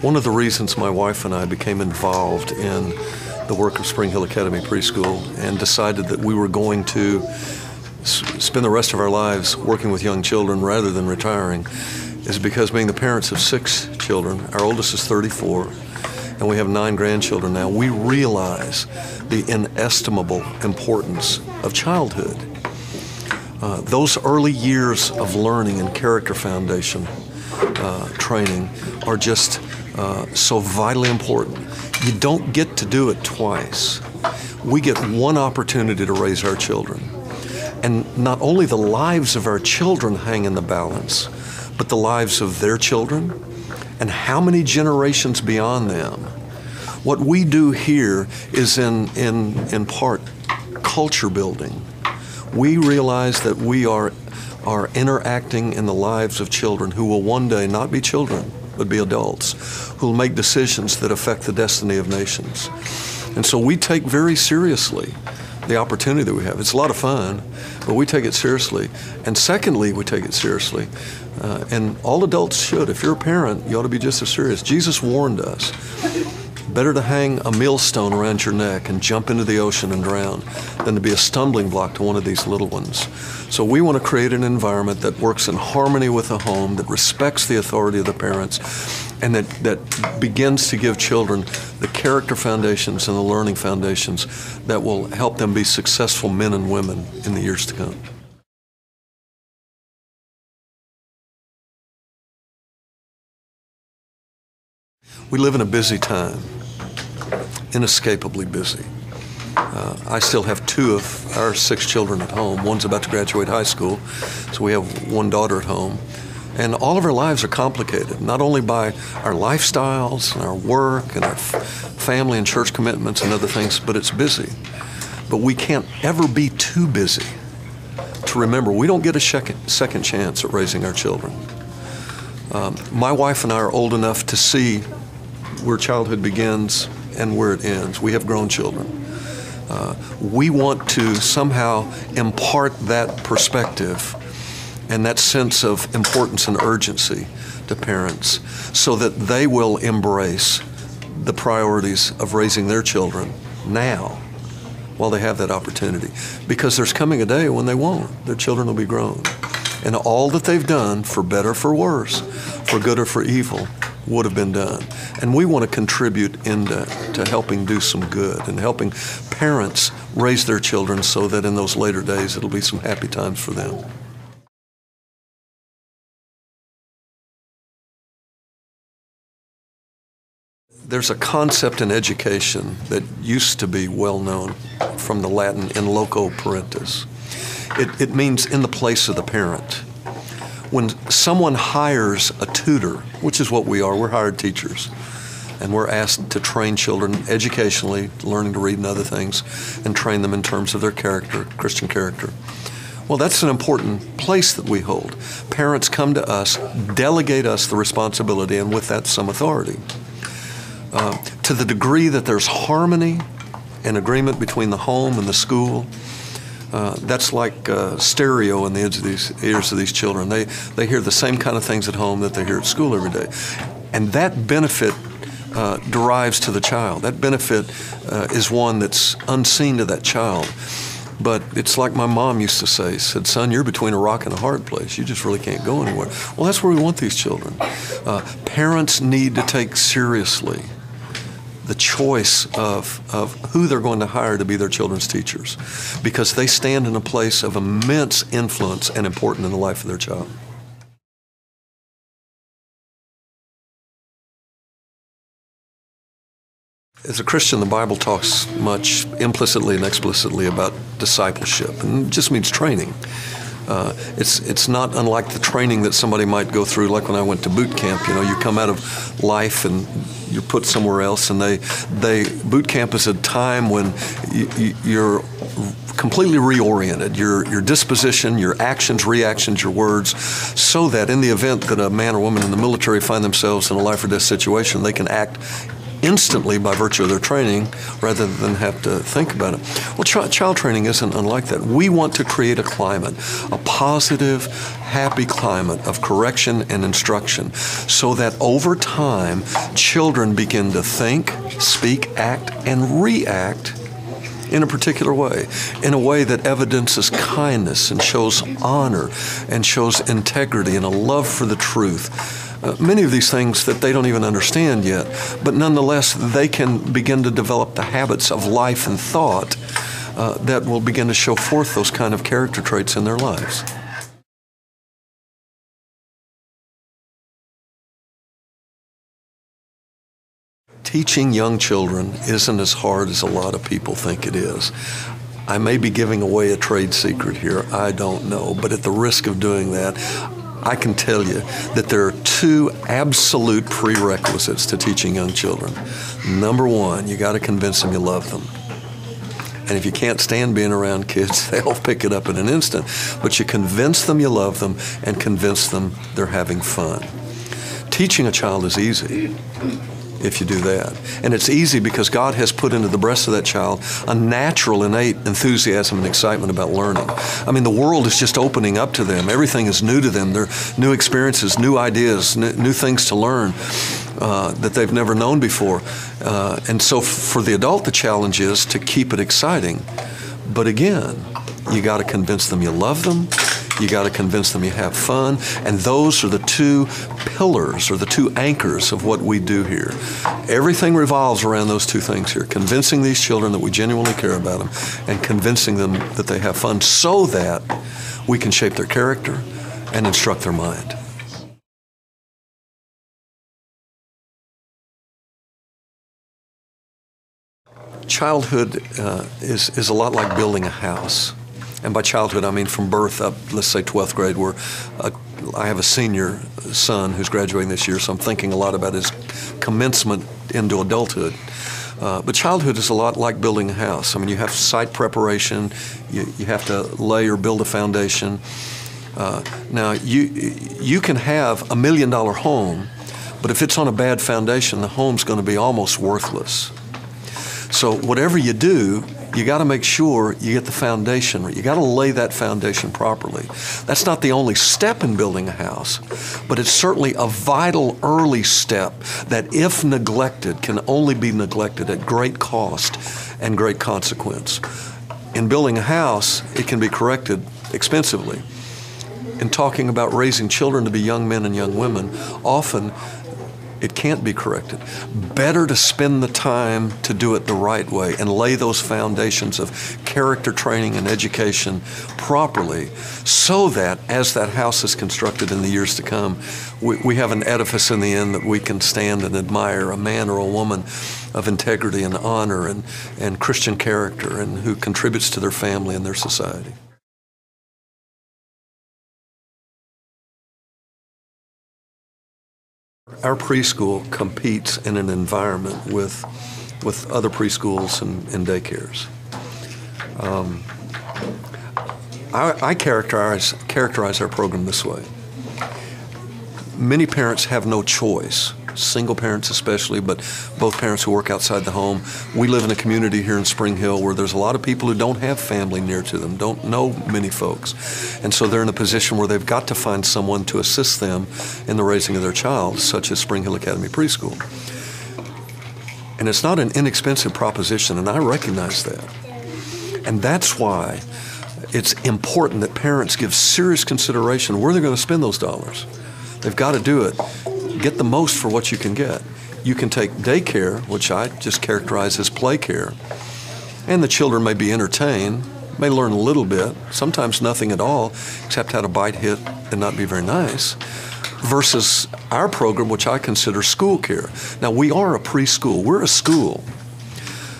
One of the reasons my wife and I became involved in the work of Spring Hill Academy Preschool and decided that we were going to spend the rest of our lives working with young children rather than retiring is because, being the parents of 6 children, our oldest is 34, and we have 9 grandchildren now, we realize the inestimable importance of childhood. Those early years of learning and character foundation training are just so vitally important. You don't get to do it twice. We get one opportunity to raise our children. And not only the lives of our children hang in the balance, but the lives of their children and how many generations beyond them. What we do here is in part culture building. We realize that we are interacting in the lives of children who will one day not be children, but be adults, who will make decisions that affect the destiny of nations. And so we take very seriously the opportunity that we have. It's a lot of fun, but we take it seriously. And secondly, we take it seriously, and all adults should. If you're a parent, you ought to be just as serious. Jesus warned us, better to hang a millstone around your neck and jump into the ocean and drown than to be a stumbling block to one of these little ones. So we want to create an environment that works in harmony with the home, that respects the authority of the parents, and that begins to give children the character foundations and the learning foundations that will help them be successful men and women in the years to come. We live in a busy time, inescapably busy. I still have 2 of our 6 children at home. One's about to graduate high school, so we have 1 daughter at home. And all of our lives are complicated, not only by our lifestyles and our work and our family and church commitments and other things, but it's busy. But we can't ever be too busy to remember we don't get a second chance at raising our children. My wife and I are old enough to see where childhood begins and where it ends. We have grown children. We want to somehow impart that perspective and that sense of importance and urgency to parents so that they will embrace the priorities of raising their children now while they have that opportunity. Because there's coming a day when they won't. Their children will be grown. And all that they've done, for better, for worse, for good or for evil, would have been done. And we want to contribute to helping do some good and helping parents raise their children so that in those later days it'll be some happy times for them. There's a concept in education that used to be well known from the Latin in loco parentis. It means in the place of the parent. When someone hires a tutor, which is what we are, we're hired teachers, and we're asked to train children educationally, learning to read and other things, and train them in terms of their character, Christian character. Well, that's an important place that we hold. Parents come to us, delegate us the responsibility, and with that some authority. To the degree that there's harmony and agreement between the home and the school, that's like stereo in the ears of these children. They hear the same kind of things at home that they hear at school every day. And that benefit derives to the child. That benefit is one that's unseen to that child. But it's like my mom used to say, said, son, you're between a rock and a hard place. You just really can't go anywhere. Well, that's where we want these children. Parents need to take seriously the choice of who they're going to hire to be their children's teachers, because they stand in a place of immense influence and importance in the life of their child. As a Christian, the Bible talks much implicitly and explicitly about discipleship, and it just means training. It's not unlike the training that somebody might go through, like when I went to boot camp. You know, you come out of life and you're put somewhere else, and boot camp is a time when you're completely reoriented, your disposition, your actions, reactions, your words, so that in the event that a man or woman in the military find themselves in a life or death situation, they can act instantly by virtue of their training rather than have to think about it. Well, child training isn't unlike that. We want to create a climate, a positive, happy climate of correction and instruction so that over time, children begin to think, speak, act, and react in a particular way, in a way that evidences kindness and shows honor and shows integrity and a love for the truth. Many of these things that they don't even understand yet, but nonetheless they can begin to develop the habits of life and thought that will begin to show forth those kind of character traits in their lives. Teaching young children isn't as hard as a lot of people think it is. I may be giving away a trade secret here, I don't know, but at the risk of doing that, I can tell you that there are two absolute prerequisites to teaching young children. Number one, you got to convince them you love them. And if you can't stand being around kids, they'll pick it up in an instant. But you convince them you love them and convince them they're having fun. Teaching a child is easy if you do that. And it's easy because God has put into the breast of that child a natural, innate enthusiasm and excitement about learning. I mean, the world is just opening up to them. Everything is new to them. There are new experiences, new ideas, new things to learn that they've never known before. And so for the adult, the challenge is to keep it exciting. But again, you got to convince them you love them. You got to convince them you have fun, and those are the two pillars or the two anchors of what we do here. Everything revolves around those two things here, convincing these children that we genuinely care about them and convincing them that they have fun so that we can shape their character and instruct their mind. Childhood is a lot like building a house. And by childhood, I mean from birth up, let's say 12th grade, where I have a senior son who's graduating this year, so I'm thinking a lot about his commencement into adulthood. But childhood is a lot like building a house. I mean, you have site preparation, you have to lay or build a foundation. Now, you can have $1 million home, but if it's on a bad foundation, the home's going to be almost worthless. So whatever you do, you got to make sure you get the foundation right. You got to lay that foundation properly. That's not the only step in building a house, but it's certainly a vital early step that, if neglected, can only be neglected at great cost and great consequence. In building a house, it can be corrected expensively. In talking about raising children to be young men and young women, often it can't be corrected. Better to spend the time to do it the right way and lay those foundations of character training and education properly so that as that house is constructed in the years to come, we have an edifice in the end that we can stand and admire, a man or a woman of integrity and honor and Christian character and who contributes to their family and their society. Our preschool competes in an environment with other preschools and daycares. I characterize our program this way. Many parents have no choice, single parents especially, but both parents who work outside the home. We live in a community here in Spring Hill where there's a lot of people who don't have family near to them, don't know many folks. And so they're in a position where they've got to find someone to assist them in the raising of their child, such as Spring Hill Academy Preschool. And it's not an inexpensive proposition, and I recognize that. And that's why it's important that parents give serious consideration where they're going to spend those dollars. They've got to do it. Get the most for what you can get. You can take daycare, which I just characterize as play care, and the children may be entertained, may learn a little bit, sometimes nothing at all, except how to bite, hit, and not be very nice, versus our program, which I consider school care. Now, we are a preschool. We're a school.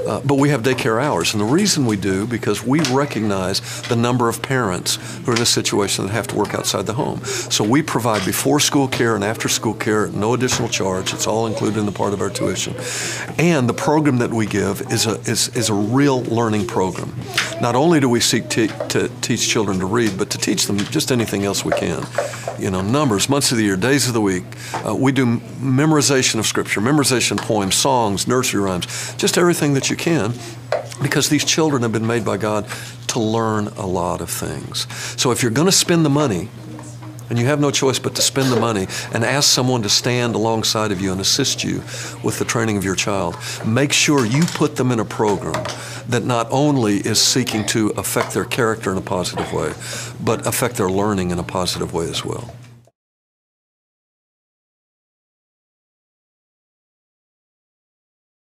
But we have daycare hours, and the reason we do, because we recognize the number of parents who are in a situation that have to work outside the home. So we provide before school care and after school care, no additional charge. It's all included in the part of our tuition. And the program that we give is a real learning program. not only do we seek to teach children to read, but to teach them just anything else we can. You know, numbers, months of the year, days of the week. We do memorization of Scripture, memorization of poems, songs, nursery rhymes, just everything that you can, because these children have been made by God to learn a lot of things. So if you're going to spend the money, and you have no choice but to spend the money and ask someone to stand alongside of you and assist you with the training of your child, make sure you put them in a program that not only is seeking to affect their character in a positive way, but affect their learning in a positive way as well.